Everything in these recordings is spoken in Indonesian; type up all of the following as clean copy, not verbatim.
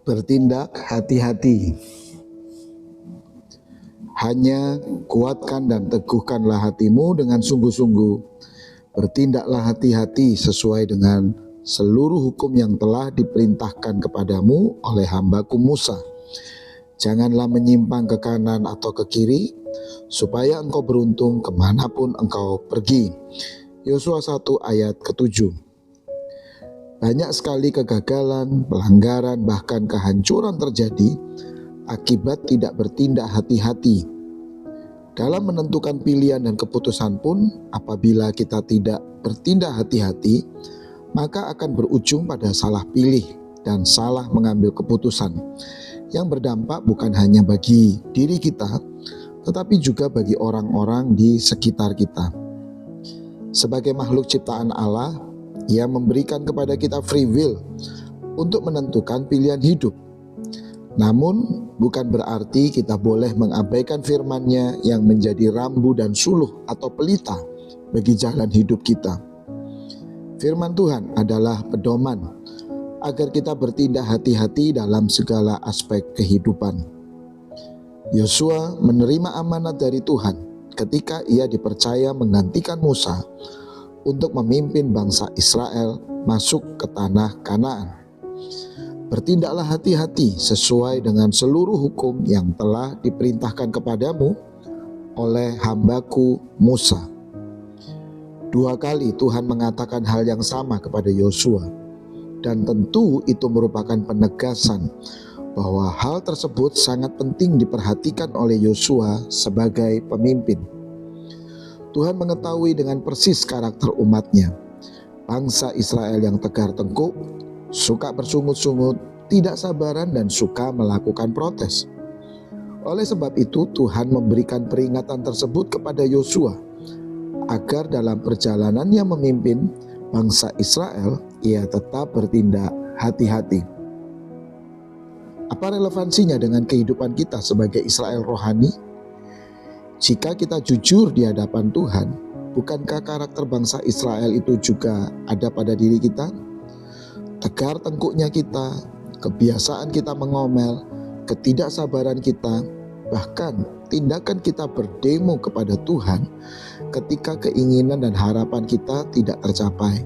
Bertindak hati-hati. Hanya kuatkan dan teguhkanlah hatimu dengan sungguh-sungguh. Bertindaklah hati-hati sesuai dengan seluruh hukum yang telah diperintahkan kepadamu oleh hambaku Musa. Janganlah menyimpang ke kanan atau ke kiri, supaya engkau beruntung kemanapun engkau pergi. Yosua 1 ayat ke-7. Banyak sekali kegagalan, pelanggaran, bahkan kehancuran terjadi akibat tidak bertindak hati-hati. Dalam menentukan pilihan dan keputusan pun, apabila kita tidak bertindak hati-hati, maka akan berujung pada salah pilih dan salah mengambil keputusan yang berdampak bukan hanya bagi diri kita, tetapi juga bagi orang-orang di sekitar kita. Sebagai makhluk ciptaan Allah, Ia memberikan kepada kita free will untuk menentukan pilihan hidup. Namun, bukan berarti kita boleh mengabaikan firman-Nya yang menjadi rambu dan suluh atau pelita bagi jalan hidup kita. Firman Tuhan adalah pedoman agar kita bertindak hati-hati dalam segala aspek kehidupan. Yosua menerima amanat dari Tuhan ketika ia dipercaya menggantikan Musa untuk memimpin bangsa Israel masuk ke tanah Kanaan. Bertindaklah hati-hati sesuai dengan seluruh hukum yang telah diperintahkan kepadamu oleh hambaku Musa. 2 kali Tuhan mengatakan hal yang sama kepada Yosua, dan tentu itu merupakan penegasan bahwa hal tersebut sangat penting diperhatikan oleh Yosua sebagai pemimpin. Tuhan mengetahui dengan persis karakter umat-Nya, bangsa Israel yang tegar tengkuk, suka bersungut-sungut, tidak sabaran, dan suka melakukan protes. Oleh sebab itu Tuhan memberikan peringatan tersebut kepada Yosua agar dalam perjalanannya memimpin bangsa Israel, ia tetap bertindak hati-hati. Apa relevansinya dengan kehidupan kita sebagai Israel rohani? Jika kita jujur di hadapan Tuhan, bukankah karakter bangsa Israel itu juga ada pada diri kita? Tegar tengkuknya kita, kebiasaan kita mengomel, ketidaksabaran kita, bahkan tindakan kita berdemo kepada Tuhan ketika keinginan dan harapan kita tidak tercapai.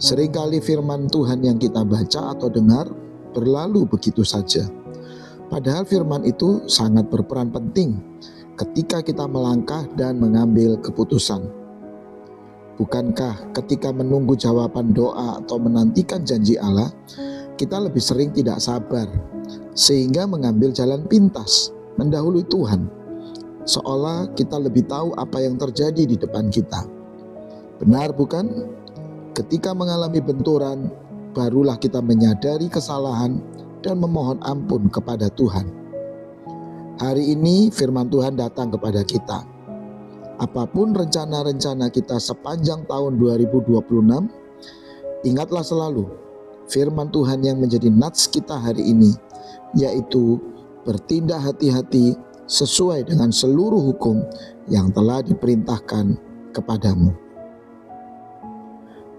Seringkali firman Tuhan yang kita baca atau dengar berlalu begitu saja. Padahal firman itu sangat berperan penting ketika kita melangkah dan mengambil keputusan. Bukankah ketika menunggu jawaban doa atau menantikan janji Allah, kita lebih sering tidak sabar, sehingga mengambil jalan pintas, mendahului Tuhan, seolah kita lebih tahu apa yang terjadi di depan kita. Benar bukan? Ketika mengalami benturan, barulah kita menyadari kesalahan dan memohon ampun kepada Tuhan. Hari ini firman Tuhan datang kepada kita. Apapun rencana-rencana kita sepanjang tahun 2026, ingatlah selalu firman Tuhan yang menjadi nats kita hari ini, yaitu bertindak hati-hati sesuai dengan seluruh hukum yang telah diperintahkan kepadamu.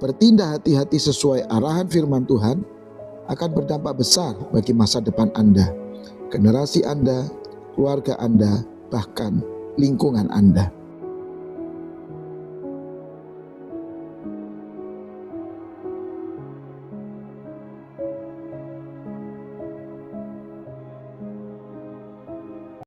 Bertindak hati-hati sesuai arahan firman Tuhan akan berdampak besar bagi masa depan Anda, generasi Anda, keluarga Anda, bahkan lingkungan Anda.